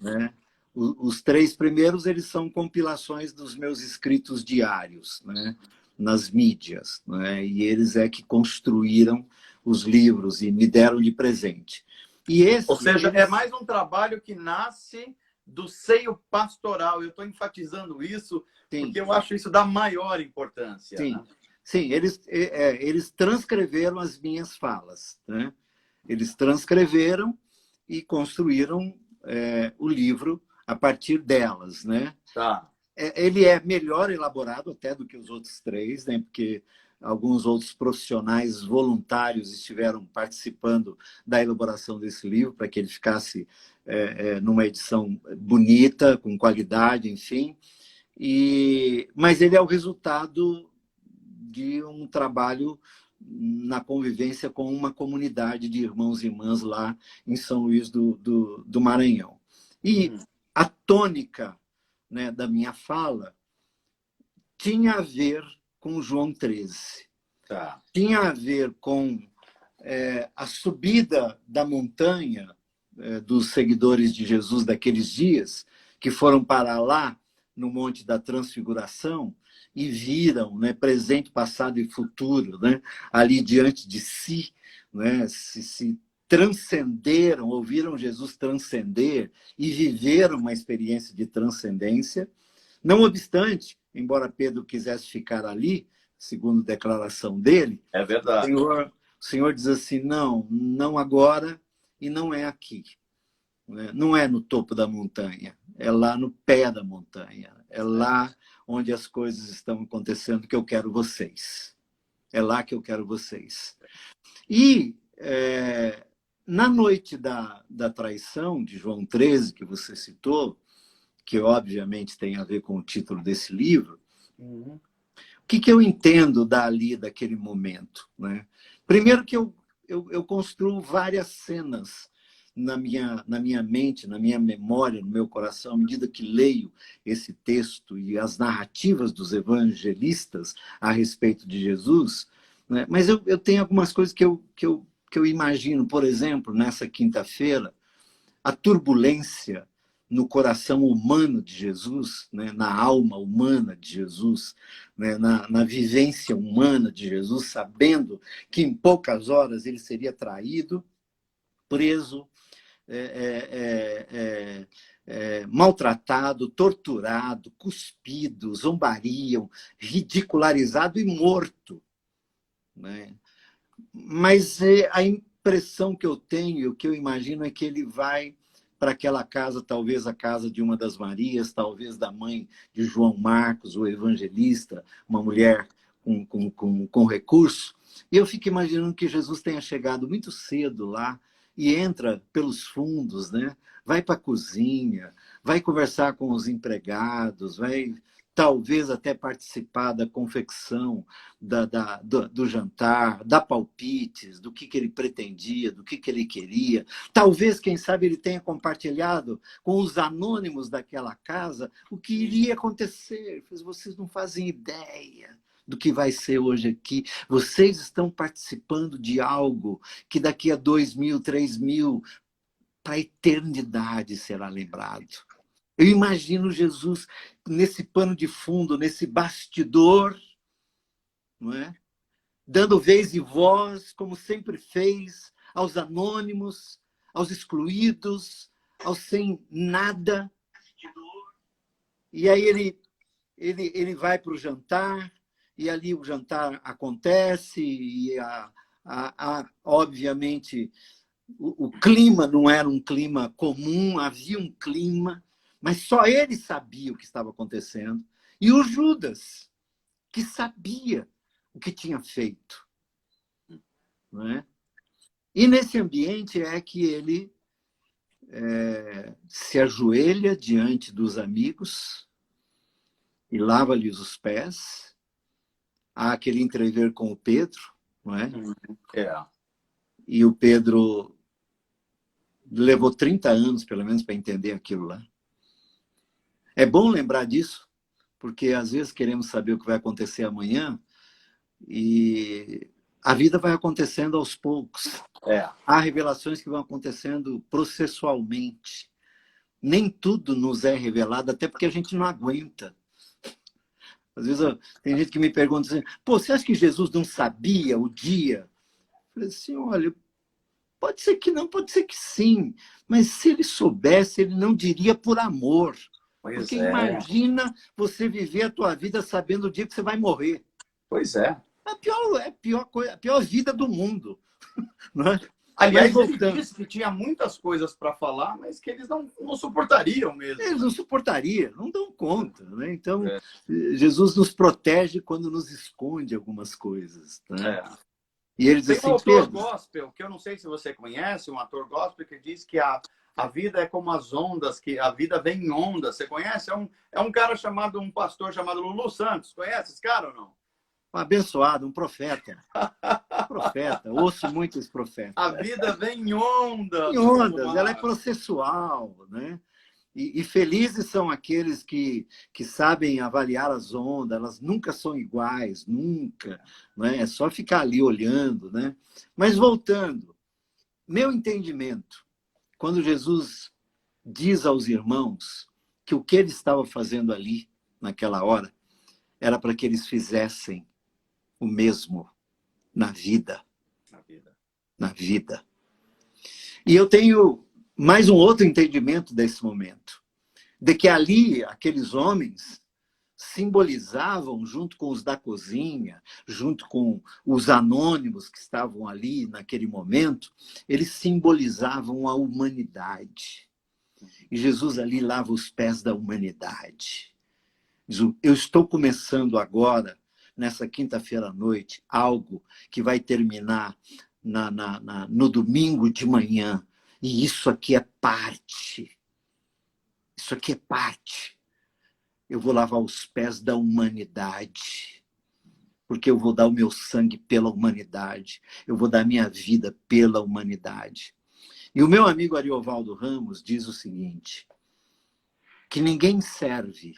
né? Os 3 primeiros eles são compilações dos meus escritos diários, né? Nas mídias, né? E eles que construíram os livros e me deram de presente. E Ou seja, é mais um trabalho que nasce do seio pastoral. Eu estou enfatizando isso, sim, porque eu acho isso da maior importância. Sim, né? sim, eles transcreveram as minhas falas, né? Eles transcreveram e construíram o livro a partir delas, né? Tá. Ele é melhor elaborado até do que os outros 3, né? Porque alguns outros profissionais voluntários estiveram participando da elaboração desse livro para que ele ficasse numa edição bonita, com qualidade, enfim. Mas ele é o resultado de um trabalho na convivência com uma comunidade de irmãos e irmãs lá em São Luís do Maranhão. E a tônica, né, da minha fala tinha a ver com João 13. Tá. Tinha a ver com a subida da montanha dos seguidores de Jesus daqueles dias, que foram para lá, no Monte da Transfiguração, e viram, né, presente, passado e futuro, né, ali diante de si, né, se transcenderam, ouviram Jesus transcender e viveram uma experiência de transcendência. Não obstante, embora Pedro quisesse ficar ali, segundo a declaração dele, é verdade. O Senhor diz assim, não agora e não é aqui. Não é no topo da montanha, é lá no pé da montanha. É lá onde as coisas estão acontecendo que eu quero vocês. É lá que eu quero vocês. E na noite da traição de João 13, que você citou, que obviamente tem a ver com o título desse livro, o que eu entendo dali, daquele momento? Né? Primeiro que eu construo várias cenas na minha mente, na minha memória, no meu coração, à medida que leio esse texto e as narrativas dos evangelistas a respeito de Jesus, né? Mas eu tenho algumas coisas que eu imagino, por exemplo, nessa quinta-feira, a turbulência no coração humano de Jesus, né? Na alma humana de Jesus, né? na vivência humana de Jesus, sabendo que em poucas horas ele seria traído, preso, maltratado, torturado, cuspido, zombariam, ridicularizado e morto. Né? Mas a impressão que eu tenho, o que eu imagino, é que ele vai para aquela casa, talvez a casa de uma das Marias, talvez da mãe de João Marcos, o evangelista, uma mulher com recurso. E eu fico imaginando que Jesus tenha chegado muito cedo lá e entra pelos fundos, né? Vai para a cozinha, vai conversar com os empregados, vai talvez até participar da confecção do jantar, dar palpites, do que ele pretendia, do que ele queria. Talvez, quem sabe, ele tenha compartilhado com os anônimos daquela casa o que iria acontecer. Vocês não fazem ideia do que vai ser hoje aqui. Vocês estão participando de algo que daqui a 2.000, 3.000, para a eternidade será lembrado. Eu imagino Jesus nesse pano de fundo, nesse bastidor, não é? Dando vez e voz, como sempre fez, aos anônimos, aos excluídos, aos sem nada. E aí ele vai para o jantar, e ali o jantar acontece, e obviamente o clima não era um clima comum, havia um clima, mas só ele sabia o que estava acontecendo. E o Judas, que sabia o que tinha feito. Não é? E nesse ambiente é que ele se ajoelha diante dos amigos e lava-lhes os pés. Há aquele entrever com o Pedro, não é? É. E o Pedro levou 30 anos, pelo menos, para entender aquilo lá. É bom lembrar disso, porque às vezes queremos saber o que vai acontecer amanhã e a vida vai acontecendo aos poucos. Há revelações que vão acontecendo processualmente. Nem tudo nos é revelado, até porque a gente não aguenta. Às vezes tem gente que me pergunta assim, pô, você acha que Jesus não sabia o dia? Eu falei assim, olha, pode ser que não, pode ser que sim. Mas se ele soubesse, ele não diria por amor. Porque imagina você viver a tua vida sabendo o dia que você vai morrer. Pois é. A pior vida do mundo. Não é? Aliás, ele disse que tinha muitas coisas para falar, mas que eles não suportariam mesmo. Eles não suportariam, não dão conta. Né? Então, Jesus nos protege quando nos esconde algumas coisas. Né? E ele diz Tem assim, um autor gospel, que eu não sei se você conhece, um ator gospel que diz que a vida é como as ondas, que a vida vem em ondas. Você conhece? É um cara chamado, um pastor chamado Lulu Santos. Conhece esse cara ou não? Um abençoado, um profeta. Profeta, ouço muito esse profeta. A vida vem em ondas. Em ondas, ela é processual, né? E felizes são aqueles que sabem avaliar as ondas, elas nunca são iguais, nunca. Né? É só ficar ali olhando. Né? Mas voltando, meu entendimento, quando Jesus diz aos irmãos que o que ele estava fazendo ali, naquela hora, era para que eles fizessem o mesmo na vida. Na vida. E eu tenho mais um outro entendimento desse momento, de que ali, aqueles homens simbolizavam, junto com os da cozinha, junto com os anônimos que estavam ali naquele momento, eles simbolizavam a humanidade. E Jesus ali lava os pés da humanidade. Diz, eu estou começando agora, nessa quinta-feira à noite, algo que vai terminar no domingo de manhã. E isso aqui é parte. Isso aqui é parte. Eu vou lavar os pés da humanidade. Porque eu vou dar o meu sangue pela humanidade. Eu vou dar minha vida pela humanidade. E o meu amigo Ariovaldo Ramos diz o seguinte, que ninguém serve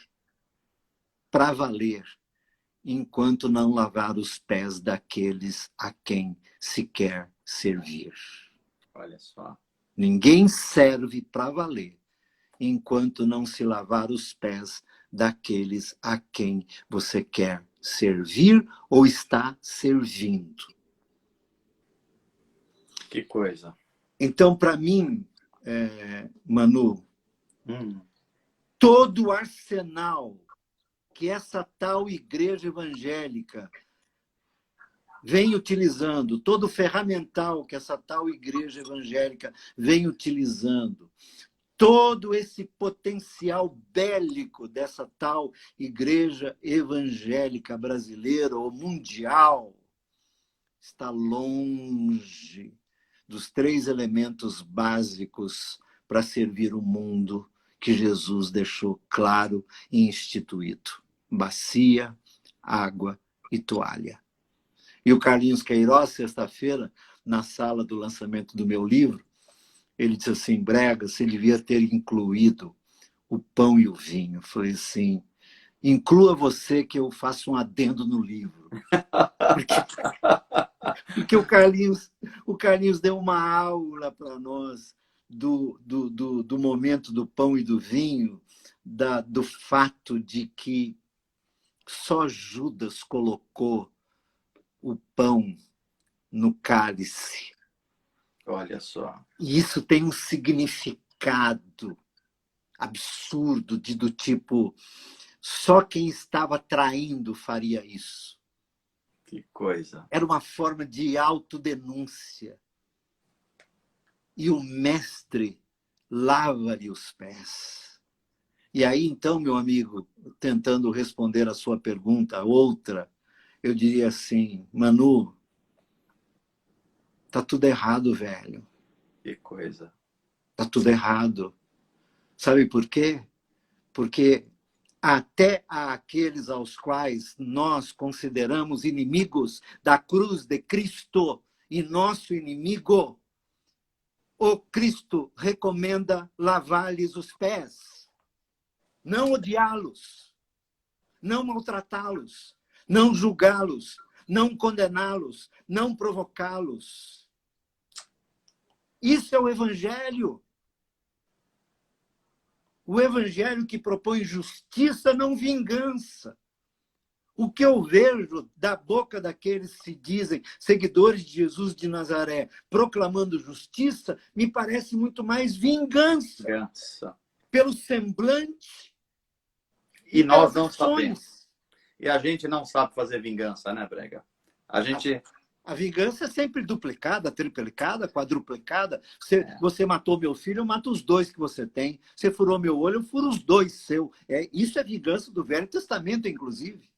para valer enquanto não lavar os pés daqueles a quem se quer servir. Olha só. Ninguém serve para valer enquanto não se lavar os pés daqueles a quem você quer servir ou está servindo. Que coisa. Então, para mim, Manu, todo o arsenal que essa tal igreja evangélica vem utilizando, todo o ferramental que essa tal igreja evangélica vem utilizando, todo esse potencial bélico dessa tal igreja evangélica brasileira ou mundial está longe dos 3 elementos básicos para servir o mundo que Jesus deixou claro e instituído: bacia, água e toalha. E o Carlinhos Queiroz, sexta-feira, na sala do lançamento do meu livro, ele disse assim, Brega, você devia ter incluído o pão e o vinho. Eu falei assim, inclua você que eu faço um adendo no livro. Porque o Carlinhos deu uma aula para nós do momento do pão e do vinho, do fato de que só Judas colocou o pão no cálice. Olha só. E isso tem um significado absurdo, do tipo, só quem estava traindo faria isso. Que coisa. Era uma forma de autodenúncia. E o mestre lava-lhe os pés. E aí, então, meu amigo, tentando responder a sua pergunta, outra, eu diria assim, Manu, tá tudo errado, velho. Que coisa. Está tudo errado. Sabe por quê? Porque até aqueles aos quais nós consideramos inimigos da cruz de Cristo e nosso inimigo, o Cristo recomenda lavar-lhes os pés, não odiá-los, não maltratá-los, não julgá-los, não condená-los, não provocá-los. Isso é o Evangelho. O Evangelho que propõe justiça, não vingança. O que eu vejo da boca daqueles que se dizem seguidores de Jesus de Nazaré, proclamando justiça, me parece muito mais vingança. Vingança. Pelo semblante E nós não pelas sabemos. ações. E a gente não sabe fazer vingança, né, Brega? A gente... A vingança é sempre duplicada, triplicada, quadruplicada. Você matou meu filho, eu mato os 2 que você tem. Você furou meu olho, eu furo os 2 seu. Isso é vingança do Velho Testamento, inclusive.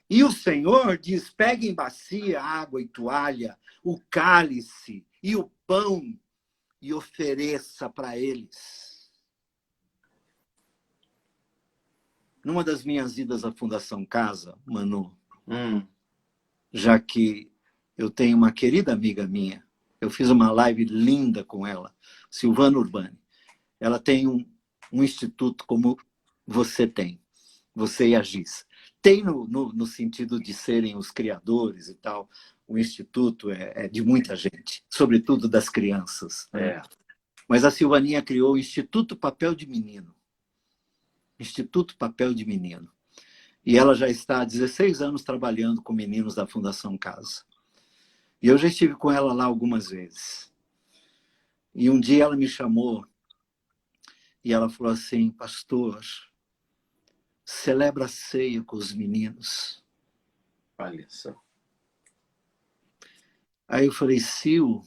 E o Senhor diz, pegue em bacia água e toalha, o cálice e o pão, e ofereça para eles. Numa das minhas idas à Fundação Casa, Manu, já que eu tenho uma querida amiga minha, eu fiz uma live linda com ela, Silvana Urbani. Ela tem um instituto como você tem, você e a Giz. Tem no sentido de serem os criadores e tal. O instituto é de muita gente, sobretudo das crianças. Né? Mas a Silvaninha criou o Instituto Papel de Menino. Instituto Papel de Menino. E ela já está há 16 anos trabalhando com meninos da Fundação Casa. E eu já estive com ela lá algumas vezes. E um dia ela me chamou e ela falou assim, pastor, celebra a ceia com os meninos. Olha só. Aí eu falei, Sil,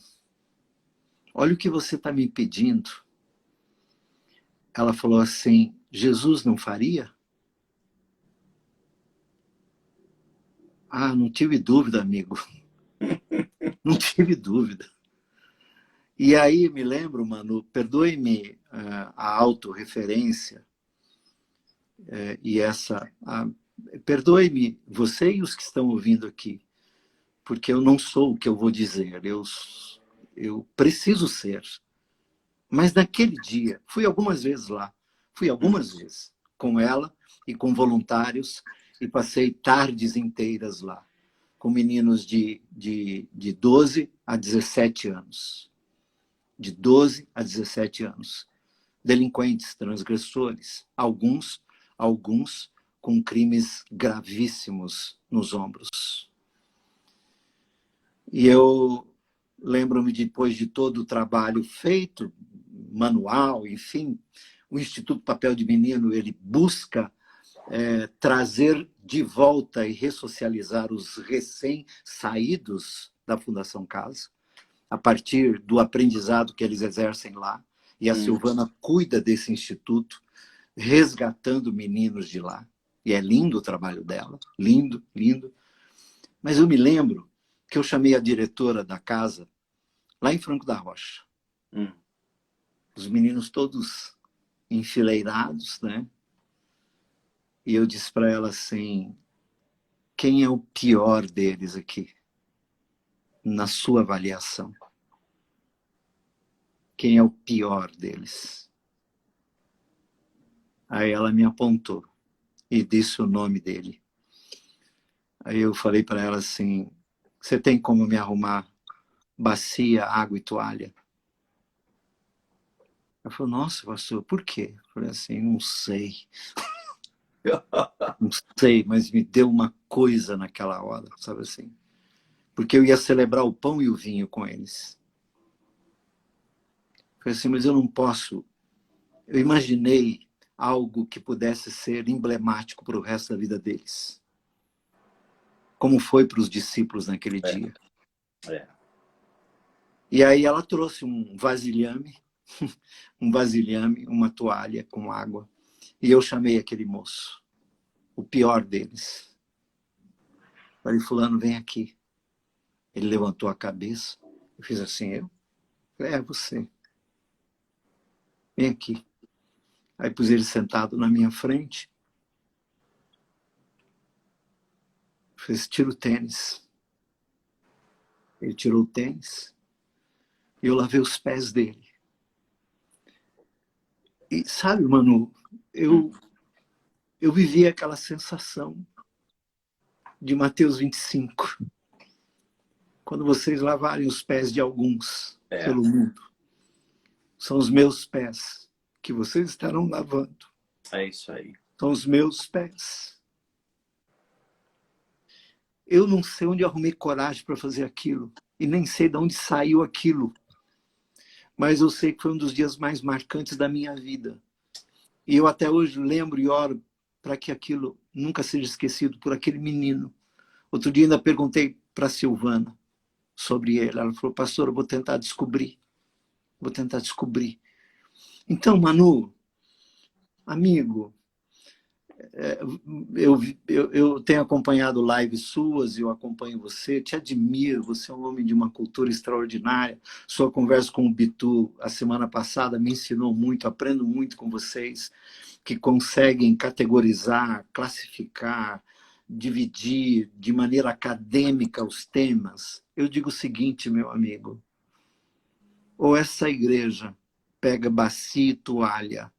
olha o que você está me pedindo. Ela falou assim, Jesus não faria? Ah, não tive dúvida, amigo. Não tive dúvida. E aí me lembro, Manu, perdoe-me a autorreferência e essa... Perdoe-me você e os que estão ouvindo aqui, porque eu não sou o que eu vou dizer, eu preciso ser. Mas naquele dia, fui algumas vezes lá, fui algumas vezes com ela e com voluntários e passei tardes inteiras lá, com meninos de 12 a 17 anos. De 12 a 17 anos. Delinquentes, transgressores, alguns com crimes gravíssimos nos ombros. E eu lembro-me, depois de todo o trabalho feito, manual, enfim, o Instituto Papel de Menino, ele busca trazer de volta e ressocializar os recém-saídos da Fundação Casa, a partir do aprendizado que eles exercem lá. E a Silvana cuida desse instituto, resgatando meninos de lá. E é lindo o trabalho dela, lindo, lindo. Mas eu me lembro que eu chamei a diretora da casa, lá em Franco da Rocha. Os meninos todos enfileirados, né? E eu disse para ela assim, quem é o pior deles aqui? Na sua avaliação. Quem é o pior deles? Aí ela me apontou e disse o nome dele. Aí eu falei para ela assim, você tem como me arrumar bacia, água e toalha? Ela falou, nossa, pastor, por quê? Eu falei assim, não sei. Não sei, mas me deu uma coisa naquela hora, sabe assim? Porque eu ia celebrar o pão e o vinho com eles. Eu falei assim, mas eu não posso. Eu imaginei algo que pudesse ser emblemático para o resto da vida deles. Como foi para os discípulos naquele dia. E aí ela trouxe um vasilhame, uma toalha com água. E eu chamei aquele moço, o pior deles. Falei, fulano, vem aqui. Ele levantou a cabeça. Eu fiz assim, eu? Falei, é você. Vem aqui. Aí pus ele sentado na minha frente. Fez, tira o tênis. Ele tirou o tênis. E eu lavei os pés dele. E sabe, Manu, eu vivi aquela sensação de Mateus 25. Quando vocês lavarem os pés de alguns pelo mundo, são os meus pés que vocês estarão lavando. É isso aí. São os meus pés. Eu não sei onde arrumei coragem para fazer aquilo. E nem sei de onde saiu aquilo. Mas eu sei que foi um dos dias mais marcantes da minha vida. E eu até hoje lembro e oro para que aquilo nunca seja esquecido por aquele menino. Outro dia ainda perguntei para a Silvana sobre ele. Ela falou, pastor, eu vou tentar descobrir. Vou tentar descobrir. Então, Manu, amigo, eu tenho acompanhado lives suas, eu acompanho você, te admiro, você é um homem de uma cultura extraordinária. Sua conversa com o Bitu a semana passada me ensinou muito, aprendo muito com vocês, que conseguem categorizar, classificar, dividir de maneira acadêmica os temas. Eu digo o seguinte, meu amigo, ou essa igreja pega bacia e toalha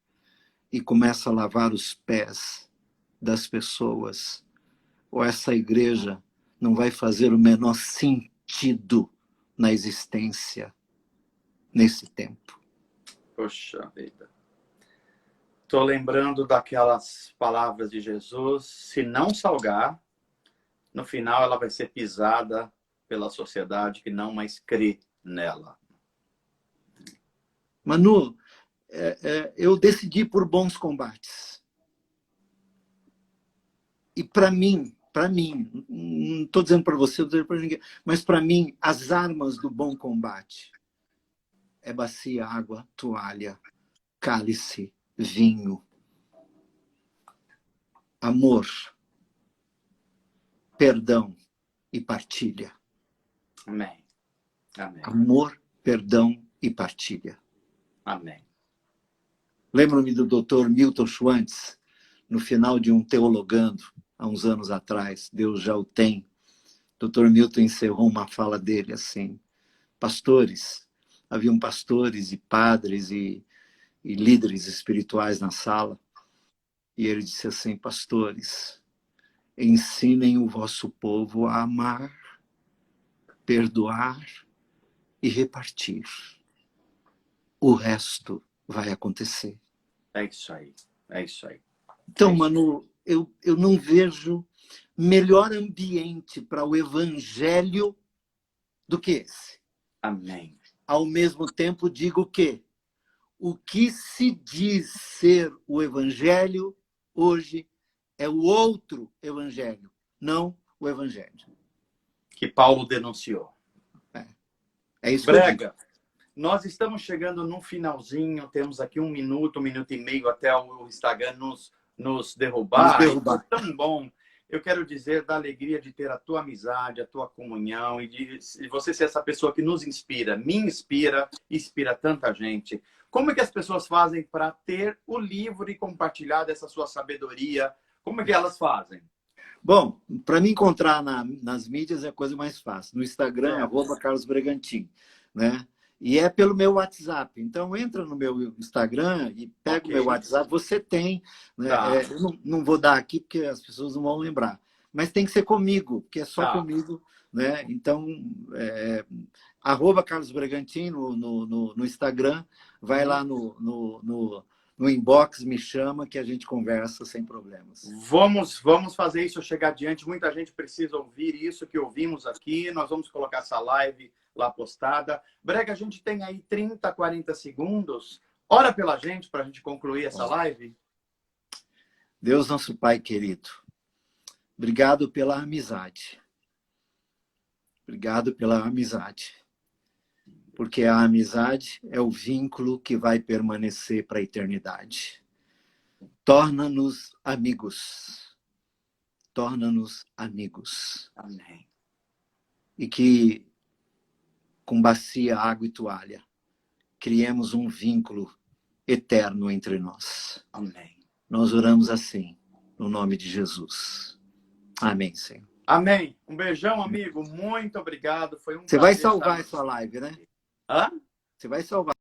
e começa a lavar os pés das pessoas, ou essa igreja não vai fazer o menor sentido na existência nesse tempo. Poxa vida. Estou lembrando daquelas palavras de Jesus, se não salgar, no final ela vai ser pisada pela sociedade que não mais crê nela. Manu, eu decidi por bons combates. E para mim, não estou dizendo para você, não estou dizendo para ninguém, mas para mim, as armas do bom combate é bacia, água, toalha, cálice, vinho, amor, perdão e partilha. Amém. Amém. Amor, perdão e partilha. Amém. Lembro-me do Dr. Milton Schwantz, no final de um Teologando, há uns anos atrás, Deus já o tem. Dr. Milton encerrou uma fala dele assim, pastores, haviam pastores e padres e líderes espirituais na sala, e ele disse assim, pastores, ensinem o vosso povo a amar, perdoar e repartir. O resto vai acontecer. É isso aí. É isso aí. Então, Manu, eu não vejo melhor ambiente para o evangelho do que esse. Amém. Ao mesmo tempo, digo que o que se diz ser o evangelho hoje é o outro evangelho, não o evangelho. Que Paulo denunciou. É isso Brega, que eu digo. nós estamos chegando no finalzinho, temos aqui 1 minuto e meio até o Instagram nos derrubar. Nos derrubar. É tão bom. Eu quero dizer da alegria de ter a tua amizade, a tua comunhão e de você ser essa pessoa que nos inspira, me inspira, inspira tanta gente. Como é que as pessoas fazem para ter o livro e compartilhar dessa sua sabedoria? Como é que elas fazem? Bom, para me encontrar nas mídias é a coisa mais fácil. No Instagram, @CarlosBragantin, né? E é pelo meu WhatsApp. Então, entra no meu Instagram e pega o meu WhatsApp. Você tem. Né? Tá. Eu não vou dar aqui porque as pessoas não vão lembrar. Mas tem que ser comigo, porque é só comigo. Né? Então, @CarlosBragantin no Instagram. Vai lá no inbox, me chama que a gente conversa sem problemas. Vamos fazer isso chegar adiante. Muita gente precisa ouvir isso que ouvimos aqui. Nós vamos colocar essa live lá postada. Brega, a gente tem aí 30, 40 segundos. Ora pela gente para a gente concluir essa live. Deus, nosso Pai querido, obrigado pela amizade. Obrigado pela amizade. Porque a amizade é o vínculo que vai permanecer para a eternidade. Torna-nos amigos. Torna-nos amigos. Amém. E que, com bacia, água e toalha, criemos um vínculo eterno entre nós. Amém. Nós oramos assim, no nome de Jesus. Amém, Senhor. Amém. Um beijão, amigo. Muito obrigado. Foi um Você vai prazer salvar estar- essa live, né? Hã? Você vai salvar.